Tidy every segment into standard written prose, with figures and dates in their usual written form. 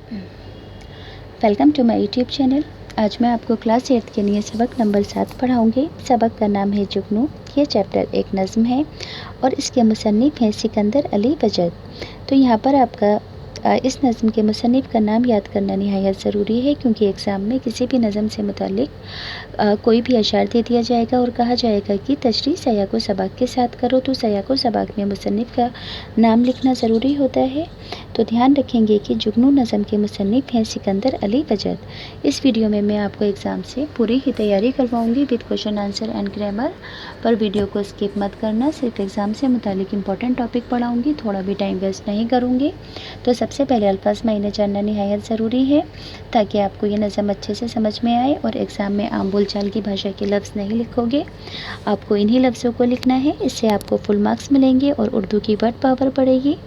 Welcome to my YouTube channel. आज मैं आपको क्लास 8 के लिए सबक नंबर 7 पढ़ाऊँगी। सबक का नाम है जुगनू। ये चैप्टर एक नज़्म है और इसके मुसन्निफ़ हैं सिकंदर अली बजद। तो यहाँ पर आपका इस नज़्म के मुसन्निफ़ का नाम याद करना निहायत ज़रूरी है, क्योंकि एग्ज़ाम में किसी भी नज़्म से मुतालिक कोई भी अशार दे दिया जाएगा और कहा जाएगा कि तशरीह सयाक़ व सबाक़ के साथ करो, तो सयाक़ व सबाक़ में मुसन्निफ़ का नाम लिखना ज़रूरी होता है। तो ध्यान रखेंगे कि जुगनू नज़्म के मुसन्निफ़ हैं सिकंदर अली बजद। इस वीडियो में मैं आपको एग्ज़ाम से पूरी ही तैयारी करवाऊंगी with question answer and grammar. पर वीडियो को स्किप मत करना, सिर्फ एग्ज़ाम से मुतालिक इंपॉर्टेंट टॉपिक पढ़ाऊंगी, थोड़ा भी टाइम वेस्ट नहीं करूँगी। तो सबसे पहले अल्फाज मायने जानना निहायत ज़रूरी है, ताकि आपको ये नज़्म अच्छे से समझ में आए और एग्ज़ाम में आम बोलचाल की भाषा के लफ्ज़ नहीं लिखोगे, आपको इन्हीं लफ्ज़ों को लिखना है। इससे आपको फुल मार्क्स मिलेंगे और उर्दू की वर्ड पावर बढ़ेगी।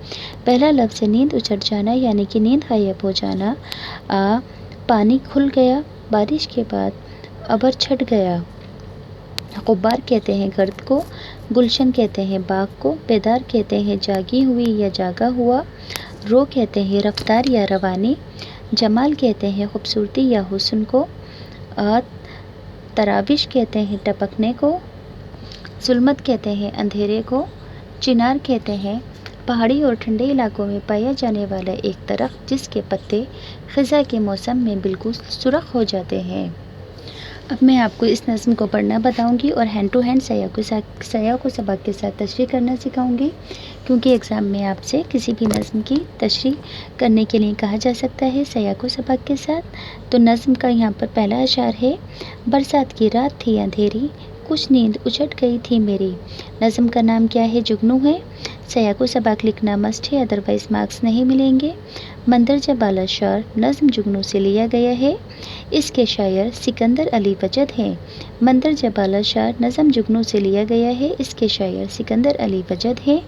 पहला लफ्ज़ है नींद उचट जाना, यानी कि नींद गायब हो जाना। पानी खुल गया, बारिश के बाद अबर छट गया। गुब्बार कहते हैं गर्द को, गुलशन कहते हैं बाग को, बेदार कहते हैं जागी हुई या जागा हुआ, रो कहते हैं रफ्तार या रवानी, जमाल कहते हैं खूबसूरती या हुस्न को, तराविश कहते हैं टपकने को, जुल्मत कहते हैं अंधेरे को, चिनार कहते हैं पहाड़ी और ठंडे इलाकों में पाया जाने वाला एक दरख्त जिसके पत्ते ख़ज़ा के मौसम में बिल्कुल सुर्ख हो जाते हैं। अब मैं आपको इस नज़्म को पढ़ना बताऊंगी और हैंड टू हैंड सयाक़ व सबाक़ के साथ तशरीह करना सिखाऊंगी, क्योंकि एग्ज़ाम में आपसे किसी भी नज़्म की तशरीह करने के लिए कहा जा सकता है सयाक़ व सबाक़ के साथ। तो नज़्म का यहाँ पर पहला अशार है, बरसात की रात थी अंधेरी, कुछ नींद उचट गई थी मेरी। नज़्म का नाम क्या है? जुगनू है। सयाक़ व सबाक़ लिखना मस्ट है, अदरवाइज़ मार्क्स नहीं मिलेंगे। मंदरजा बाला शार नज़्म जुगनू से लिया गया है। इसके शायर सिकंदर अली बजद हैं। मंदरजा बाला शार नज़्म जुगनू से लिया गया है। इसके शायर सिकंदर अली बजद हैं।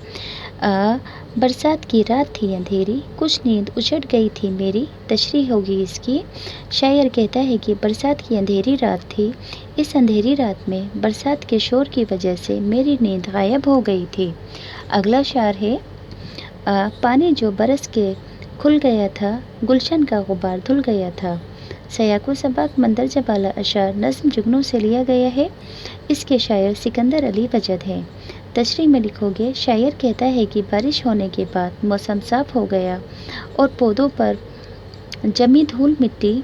बरसात की रात थी अंधेरी, कुछ नींद उचट गई थी मेरी। तशरीह होगी इसकी। शायर कहता है कि बरसात की अंधेरी रात थी, इस अंधेरी रात में बरसात के शोर की वजह से मेरी नींद गायब हो गई थी। अगला शार है, पानी जो बरस के खुल गया था, गुलशन का गुबार धुल गया था। सयाक़ व सबाक़ मंदरजा बाला अशार नज़्म जुगनू से लिया गया है। इसके शायर सिकंदर अली बजद हैं। तशरीह में लिखोगे, शायर कहता है कि बारिश होने के बाद मौसम साफ़ हो गया और पौधों पर जमी धूल मिट्टी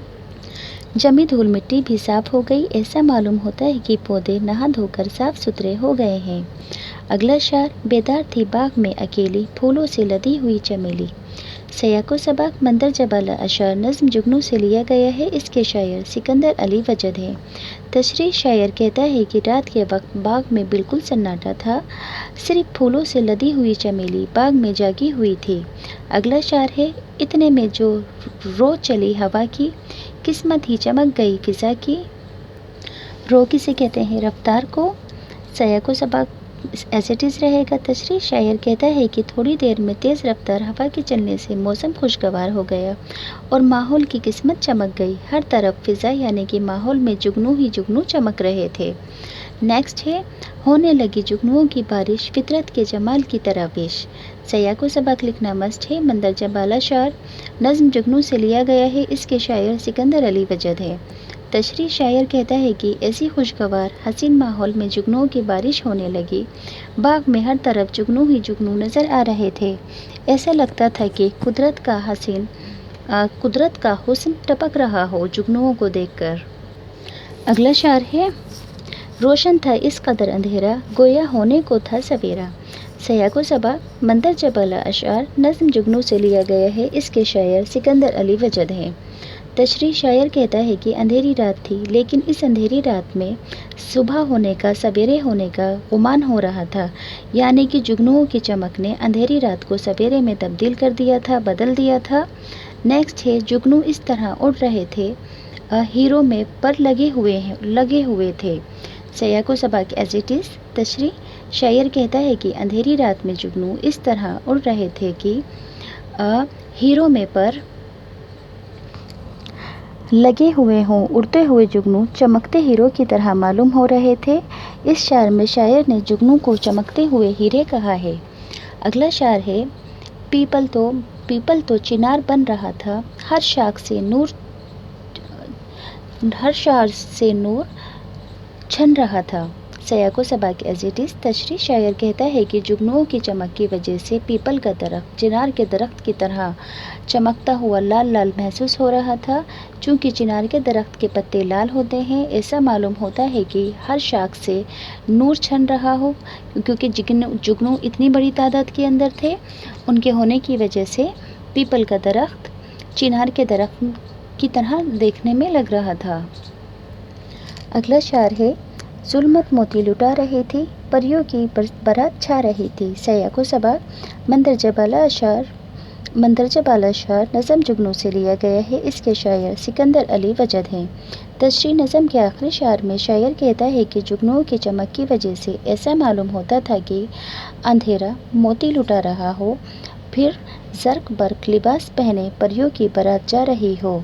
भी साफ़ हो गई। ऐसा मालूम होता है कि पौधे नहा धोकर साफ़ सुथरे हो गए हैं। अगला शार, बेदार थी बाग में अकेली, फूलों से लदी हुई चमेली। सयाक़ व सबाक़ मंदरजा बाला अशार नज़्म जुगनू से लिया गया है। इसके शायर सिकंदर अली बजद हैं। तशरीह, शायर कहता है कि रात के वक्त बाग में बिल्कुल सन्नाटा था, सिर्फ फूलों से लदी हुई चमेली बाग में जागी हुई थी। अगला शार है, इतने में जो रो चली हवा की, किस्मत ही चमक गई फ़िज़ा की। रो किसे कहते हैं? रफ्तार को। सयाक़ व सबाक़ एज इट इज़ रहेगा। तशरीह, शायर कहता है कि थोड़ी देर में तेज़ रफ्तार हवा के चलने से मौसम खुशगवार हो गया और माहौल की किस्मत चमक गई। हर तरफ फ़िज़ा यानी कि माहौल में जुगनू ही जुगनू चमक रहे थे। नेक्स्ट है, होने लगी जुगनुओं की बारिश, फितरत के जमाल की तराविश। सयाक़ व सबाक़ लिखना मस्ट है। मंदरजा बाला शार नज़्म जुगनू से लिया गया है। इसके शायर सिकंदर अली बजद है। तशरीह, शायर कहता है कि ऐसी खुशगवार हसीन माहौल में जुगनुओं की बारिश होने लगी। बाग में हर तरफ जुगनू ही जुगनू नज़र आ रहे थे। ऐसा लगता था कि कुदरत का हुस्न टपक रहा हो जुगनुओं को देखकर। अगला शार है, रोशन था इस कदर अंधेरा, गोया होने को था सवेरा। सयाक़ व सबाक़ मंदरजा बाला अशार नज़्म जुगनू से लिया गया है। इसके शायर सिकंदर अली बजद हैं। तशरीह, शायर कहता है कि अंधेरी रात थी, लेकिन इस अंधेरी रात में सुबह होने का, सवेरे होने का गुमान हो रहा था, यानी कि जुगनुओं की चमक ने अंधेरी रात को सवेरे में तब्दील कर दिया था, बदल दिया था। नेक्स्ट है, जुगनू इस तरह उड़ रहे थे, हीरों में पर लगे हुए थे। सयाक़ व सबाक़ एज इट इज़। तशरीह, शायर कहता है कि अंधेरी रात में जुगनू इस तरह उड़ रहे थे कि हीरों में पर लगे हुए हों। उड़ते हुए जुगनू चमकते हीरो की तरह मालूम हो रहे थे। इस शार में शायर ने जुगनू को चमकते हुए हीरे कहा है। अगला शार है, पीपल तो पीपल तो चिनार बन रहा था, हर शाख से नूर छन रहा था। सयाको सबा के एज इट इज़। तशरीह शायर कहता है कि जुगनुओं की चमक की वजह से पीपल का दरख्त चिनार के दरख्त की तरह चमकता हुआ लाल लाल महसूस हो रहा था। चूँकि चिनार के दरख्त के पत्ते लाल होते हैं, ऐसा मालूम होता है कि हर शाख से नूर छन रहा हो, क्योंकि जुगनू इतनी बड़ी तादाद के अंदर थे। उनके होने की वजह से पीपल का दरख्त चिनार के दरख्त की तरह देखने में लग रहा था। अगला शार है, जुल्मत मोती लुटा रही थी, परियों की बारात छा रही थी। सयाको सबा मंदरजा बाला शार नज़म जुगनू से लिया गया है। इसके शायर सिकंदर अली वजद हैं। तशरीह नज़म के आखिरी शार में शायर कहता है कि जुगनुओं की चमक की वजह से ऐसा मालूम होता था कि अंधेरा मोती लुटा रहा हो, फिर ज़र्क बर्क लिबास पहने परियों की बारात जा रही हो।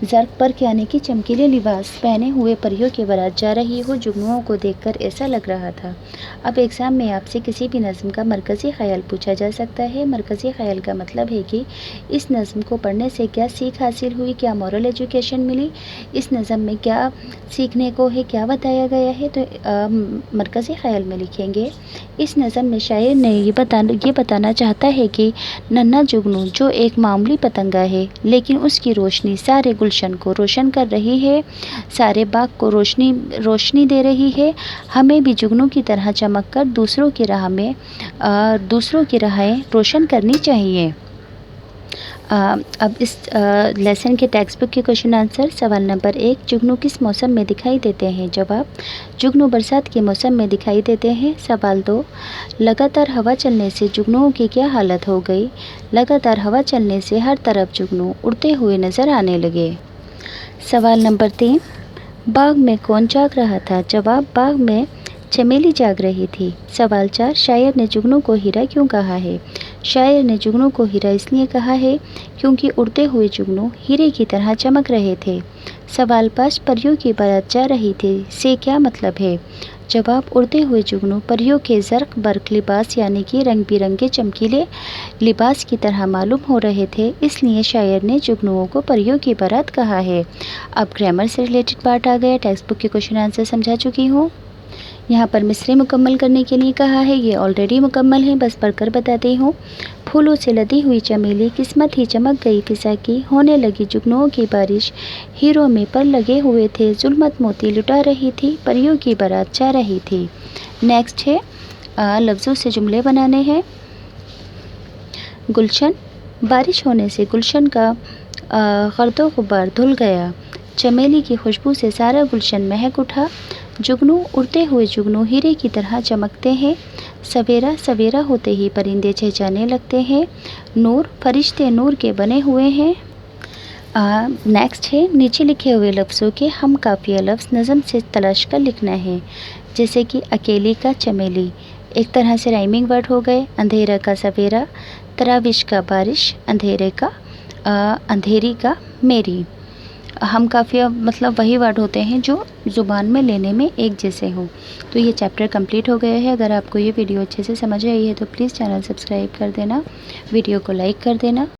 ज़र्क बर्क यानी कि चमकीले लिबास पहने हुए परियों की बारात जा रही हो। जुगनुओं को देखकर ऐसा लग रहा था। अब एग्ज़ाम में आपसे किसी भी नज़म का मरकज़ी ख़याल पूछा जा सकता है। मरकज़ी ख़याल का मतलब है कि इस नज़म को पढ़ने से क्या सीख हासिल हुई, क्या मॉरल एजुकेशन मिली, इस नज़म में क्या सीखने को है, क्या बताया गया है। तो मरकज़ी ख़याल में लिखेंगे, इस नज़म में शायर ने ये बताना चाहता है कि नन्हा जुगनू जो एक मामूली पतंगा है, लेकिन उसकी रोशनी सारे गुलशन को रोशन कर रही है, सारे बाग को रोशनी दे रही है। हमें भी जुगनू की तरह चमक कर दूसरों की राहें रोशन करनी चाहिए। अब इस लेसन के टेक्स्ट बुक के क्वेश्चन आंसर। सवाल नंबर 1, जुगनू किस मौसम में दिखाई देते हैं? जवाब, जुगनू बरसात के मौसम में दिखाई देते हैं। सवाल 2, लगातार हवा चलने से जुगनुओं की क्या हालत हो गई? लगातार हवा चलने से हर तरफ जुगनू उड़ते हुए नज़र आने लगे। सवाल नंबर 3, बाग में कौन जाग रहा था? जवाब, बाग में चमेली जाग रही थी। सवाल 4, शायर ने जुगनू को हीरा क्यों कहा है? शायर ने जुगनू को हीरा इसलिए कहा है क्योंकि उड़ते हुए जुगनू हीरे की तरह चमक रहे थे। सवाल 5, परियों की बारात जा रही थी से क्या मतलब है? जवाब, उड़ते हुए जुगनू परियों के ज़र्क बर्क लिबास यानी कि रंग बिरंगे चमकीले लिबास की तरह मालूम हो रहे थे, इसलिए शायर ने जुगनुओं को परियों की बारात कहा है। अब ग्रामर से रिलेटेड पार्ट आ गया। टेक्स्ट बुक के क्वेश्चन आंसर समझा चुकी हूँ। यहाँ पर मिसरे मुकम्मल करने के लिए कहा है, ये ऑलरेडी मुकम्मल है, बस पढ़कर बताती हूँ। फूलों से लदी हुई चमेली किस्मत ही चमक गई फिजा की, होने लगी जुगनुओं की बारिश, हीरों में पर लगे हुए थे, जुल्मत मोती लुटा रही थी, परियों की बारात जा रही थी। नेक्स्ट है लफ्ज़ों से जुमले बनाने हैं। गुलशन, बारिश होने से गुलशन का गर्दो गुबार धुल गया, चमेली की खुशबू से सारा गुलशन महक उठा, जुगनू उड़ते हुए जुगनू हीरे की तरह चमकते हैं, सवेरा सवेरा होते ही परिंदे चहचहाने लगते हैं, नूर, फरिश्ते नूर के बने हुए हैं। नेक्स्ट है नीचे लिखे हुए लफ्ज़ों के हम काफिया लफ्ज़ नज़म से तलाश कर लिखना है। जैसे कि अकेली का चमेली एक तरह से राइमिंग वर्ड हो गए, अंधेरा का सवेरा, तराविश का बारिश, अंधेरी का मेरी। हम काफ़िया मतलब वही वर्ड होते हैं जो ज़ुबान में लेने में एक जैसे हो। तो ये चैप्टर कंप्लीट हो गया है। अगर आपको ये वीडियो अच्छे से समझ आई है तो प्लीज़ चैनल सब्सक्राइब कर देना, वीडियो को लाइक कर देना।